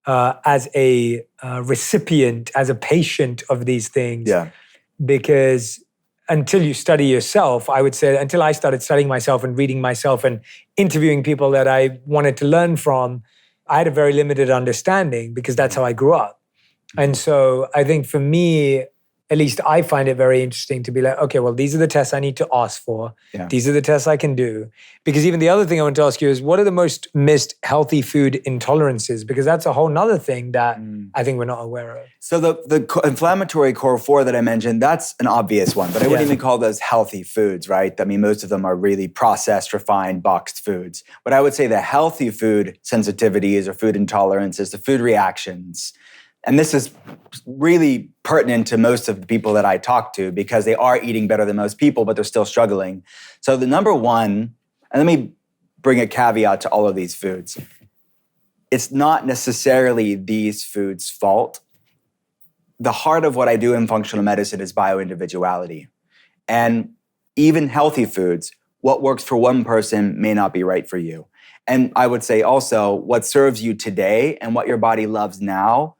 as a recipient, as a patient of these things. Yeah. Because until you study yourself, I would say, until I started studying myself and reading myself and interviewing people that I wanted to learn from, I had a very limited understanding because that's how I grew up. And so I think for me, at least I find it very interesting to be like, okay, well, these are the tests I need to ask for. Yeah. These are the tests I can do. Because even the other thing I want to ask you is, what are the most missed healthy food intolerances? Because that's a whole nother thing that I think we're not aware of. So the inflammatory core 4 that I mentioned, that's an obvious one, but I wouldn't even call those healthy foods, right? I mean, most of them are really processed, refined, boxed foods. But I would say the healthy food sensitivities or food intolerances, the food reactions, and this is really pertinent to most of the people that I talk to because they are eating better than most people, but they're still struggling. So the number one, and let me bring a caveat to all of these foods. It's not necessarily these foods' fault. The heart of what I do in functional medicine is bioindividuality. And even healthy foods, what works for one person may not be right for you. And I would say also what serves you today and what your body loves now,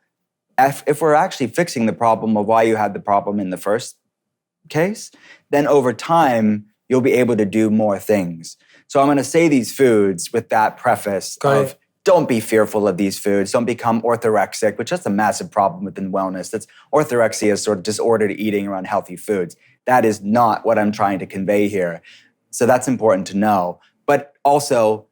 if we're actually fixing the problem of why you had the problem in the first case, then over time, you'll be able to do more things. So I'm going to say these foods with that preface of don't be fearful of these foods. Don't become orthorexic, which is a massive problem within wellness. That's orthorexia is sort of disordered eating around healthy foods. That is not what I'm trying to convey here. So that's important to know. But also,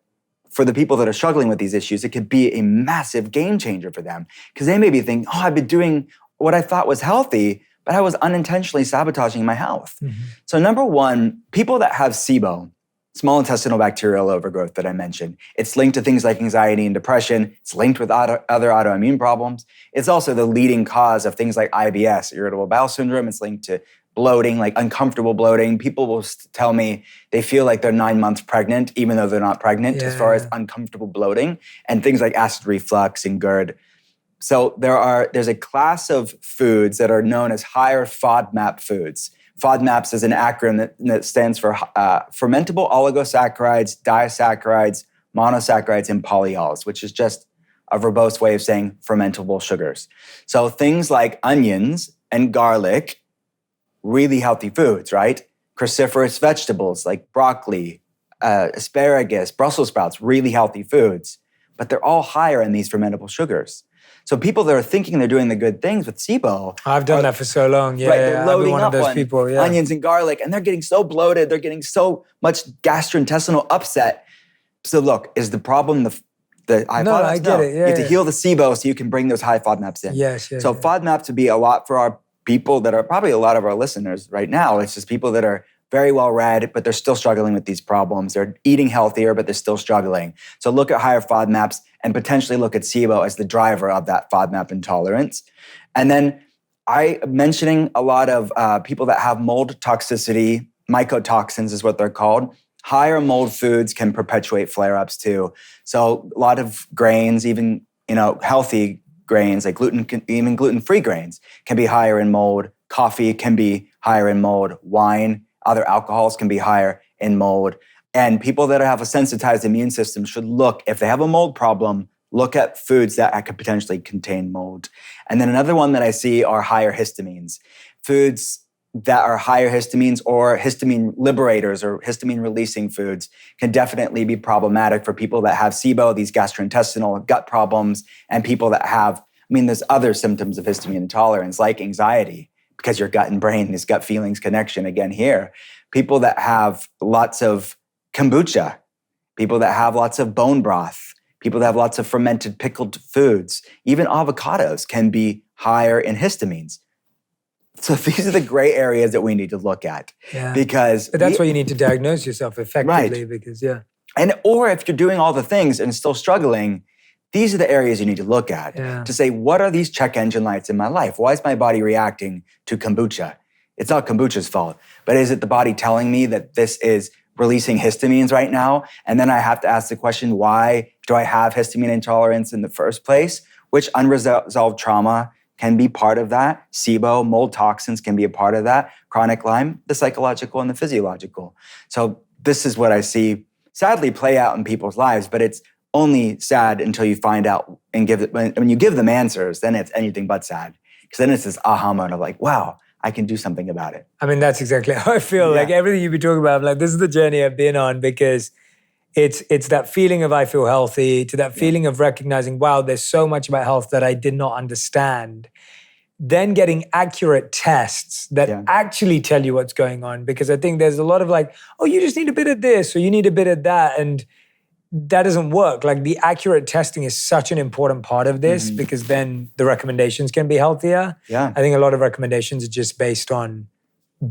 for the people that are struggling with these issues, it could be a massive game changer for them because they may be thinking, oh, I've been doing what I thought was healthy, but I was unintentionally sabotaging my health. So number one, people that have SIBO, small intestinal bacterial overgrowth that I mentioned, it's linked to things like anxiety and depression. It's linked with other autoimmune problems. It's also the leading cause of things like IBS, irritable bowel syndrome. It's linked to bloating, like uncomfortable bloating. People will tell me they feel like they're 9 months pregnant, even though they're not pregnant, as far as uncomfortable bloating and things like acid reflux and GERD. So there's a class of foods that are known as higher FODMAP foods. FODMAPs is an acronym that stands for fermentable oligosaccharides, disaccharides, monosaccharides, and polyols, which is just a verbose way of saying fermentable sugars. So things like onions and garlic, really healthy foods, right? Cruciferous vegetables like broccoli, asparagus, Brussels sprouts, really healthy foods, but they're all higher in these fermentable sugars. So people that are thinking they're doing the good things with SIBO. I've done that for so long. Yeah, right, they're loading one up of those on people, onions and garlic, and they're getting so bloated. They're getting so much gastrointestinal upset. So look, is the problem the high FODMAPs? No, I get it. Yeah, you have to heal the SIBO so you can bring those high FODMAPs in. So FODMAPs would be a lot for our people that are probably a lot of our listeners right now. It's just people that are very well read, but they're still struggling with these problems. They're eating healthier, but they're still struggling. So look at higher FODMAPs and potentially look at SIBO as the driver of that FODMAP intolerance. And then I'm mentioning a lot of people that have mold toxicity, mycotoxins is what they're called. Higher mold foods can perpetuate flare-ups too. So a lot of grains, even healthy grains like even gluten-free grains can be higher in mold. Coffee can be higher in mold. Wine, other alcohols can be higher in mold. And people that have a sensitized immune system should look, if they have a mold problem, look at foods that could potentially contain mold. And then another one that I see are higher histamines. Foods that are higher histamines or histamine liberators or histamine releasing foods can definitely be problematic for people that have SIBO, these gastrointestinal gut problems, and people that have, there's other symptoms of histamine intolerance like anxiety, because your gut and brain, this gut feelings connection again here. People that have lots of kombucha, people that have lots of bone broth, people that have lots of fermented pickled foods, even avocados can be higher in histamines. So these are the gray areas that we need to look at. Because but that's why you need to diagnose yourself effectively, right. Because or if you're doing all the things and still struggling, these are the areas you need to look at to say, what are these check engine lights in my life? Why is my body reacting to kombucha? It's not kombucha's fault, but is it the body telling me that this is releasing histamines right now? And then I have to ask the question, why do I have histamine intolerance in the first place? Which unresolved trauma can be part of that. SIBO, mold toxins can be a part of that. Chronic Lyme, the psychological and the physiological. So this is what I see sadly play out in people's lives, but it's only sad until you find out and when you give them answers, then it's anything but sad. Because then it's this aha moment of like, wow, I can do something about it. That's exactly how I feel. Like everything you've been talking about, I'm like, this is the journey I've been on, because it's that feeling of I feel healthy to that feeling of recognizing, wow, there's so much about health that I did not understand. Then getting accurate tests that actually tell you what's going on. Because I think there's a lot of like, oh, you just need a bit of this or you need a bit of that. And that doesn't work. Like the accurate testing is such an important part of this because then the recommendations can be healthier. I think a lot of recommendations are just based on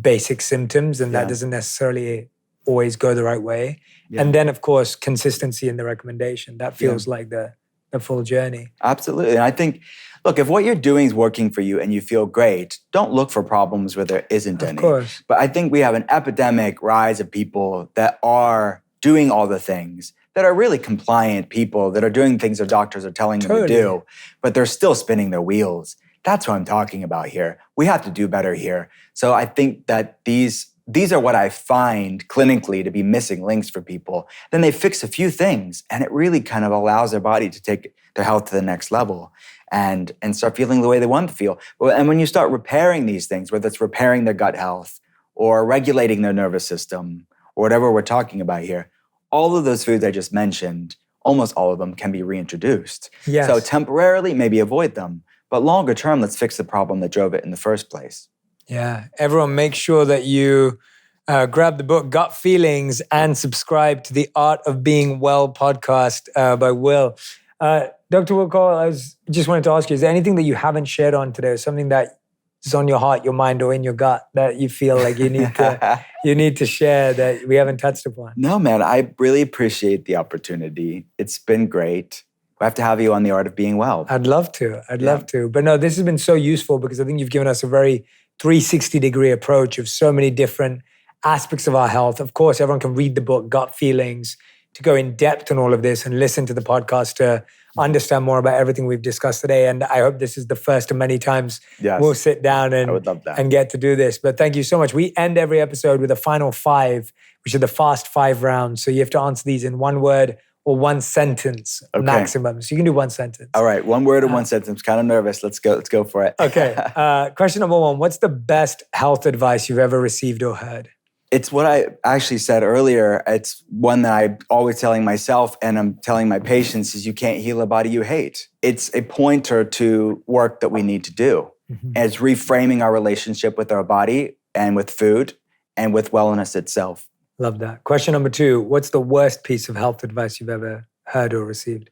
basic symptoms and that doesn't necessarily always go the right way. And then, of course, consistency in the recommendation. That feels like the full journey. Absolutely. And I think, look, if what you're doing is working for you and you feel great, don't look for problems where there isn't any. Of course. But I think we have an epidemic rise of people that are doing all the things, that are really compliant people, that are doing things their doctors are telling them to do, but they're still spinning their wheels. That's what I'm talking about here. We have to do better here. So I think that these are what I find clinically to be missing links for people. Then they fix a few things and it really kind of allows their body to take their health to the next level and start feeling the way they want to feel. And when you start repairing these things, whether it's repairing their gut health or regulating their nervous system or whatever we're talking about here, all of those foods I just mentioned, almost all of them can be reintroduced. Yes. So temporarily, maybe avoid them, but longer term, let's fix the problem that drove it in the first place. Yeah. Everyone, make sure that you grab the book Gut Feelings and subscribe to the Art of Being Well podcast by Will. Dr. Will Cole, I just wanted to ask you, is there anything that you haven't shared on today, or something that is on your heart, your mind, or in your gut that you feel like you need to share that we haven't touched upon? No, man, I really appreciate the opportunity. It's been great. We have to have you on the Art of Being Well. I'd love to. But no, this has been so useful because I think you've given us a very 360-degree approach of so many different aspects of our health. Of course, everyone can read the book Gut Feelings to go in depth on all of this and listen to the podcast to understand more about everything we've discussed today. And I hope this is the first of many times we'll sit down I would love that. and get to do this. But thank you so much. We end every episode with a final 5, which are the fast 5 rounds. So you have to answer these in 1 word or 1 sentence maximum. So you can do 1 sentence. All right, 1 word or 1 sentence. Kind of nervous. Let's go for it. Okay. Question number 1. What's the best health advice you've ever received or heard? It's what I actually said earlier. It's one that I'm always telling myself and I'm telling my patients is you can't heal a body you hate. It's a pointer to work that we need to do. Mm-hmm. And it's reframing our relationship with our body and with food and with wellness itself. Love that. Question number 2. What's the worst piece of health advice you've ever heard or received?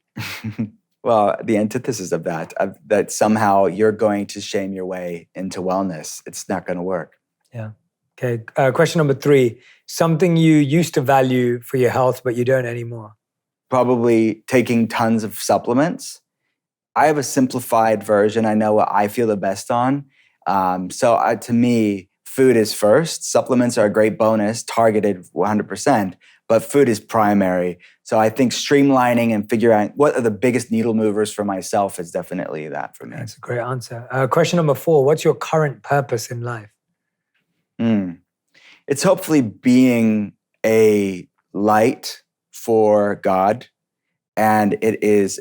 Well, the antithesis of that somehow you're going to shame your way into wellness. It's not going to work. Yeah. Okay. Question number 3. Something you used to value for your health, but you don't anymore. Probably taking tons of supplements. I have a simplified version. I know what I feel the best on. To me, food is first. Supplements are a great bonus, targeted 100%, but food is primary. So I think streamlining and figuring out what are the biggest needle movers for myself is definitely that for me. That's a great answer. Question number 4. What's your current purpose in life? It's hopefully being a light for God. And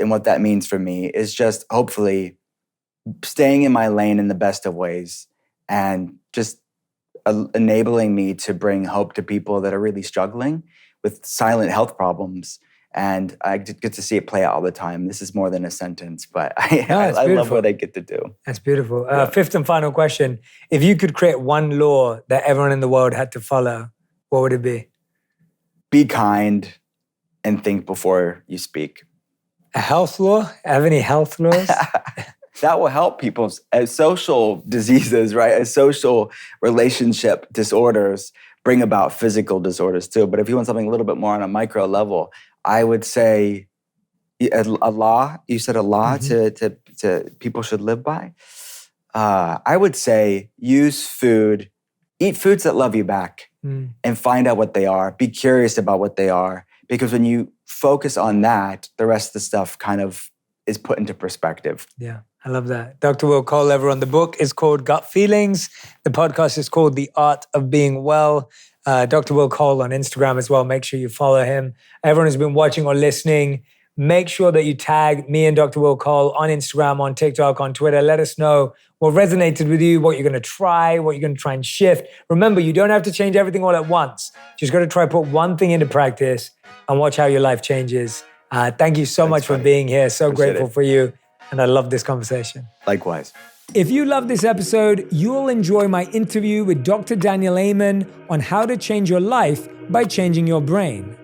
what that means for me is just hopefully staying in my lane in the best of ways and just enabling me to bring hope to people that are really struggling with silent health problems. And I get to see it play out all the time. This is more than a sentence, but I love what I get to do. That's beautiful. 5th and final question. If you could create 1 law that everyone in the world had to follow, what would it be? Be kind and think before you speak. A health law? Have any health laws? That will help people's social diseases, right? As social relationship disorders bring about physical disorders too. But if you want something a little bit more on a micro level, I would say a law. You said a law to people should live by. I would say eat foods that love you back and find out what they are. Be curious about what they are. Because when you focus on that, the rest of the stuff kind of is put into perspective. Yeah, I love that. Dr. Will Cole, everyone. The book is called Gut Feelings. The podcast is called The Art of Being Well. Dr. Will Cole on Instagram as well. Make sure you follow him. Everyone who's been watching or listening, make sure that you tag me and Dr. Will Cole on Instagram, on TikTok, on Twitter. Let us know what resonated with you, what you're going to try, what you're going to try and shift. Remember, you don't have to change everything all at once. Just got to try put one thing into practice and watch how your life changes. Thank you so much for being here. So grateful for you. And I love this conversation. Likewise. If you love this episode, you'll enjoy my interview with Dr. Daniel Amen on how to change your life by changing your brain.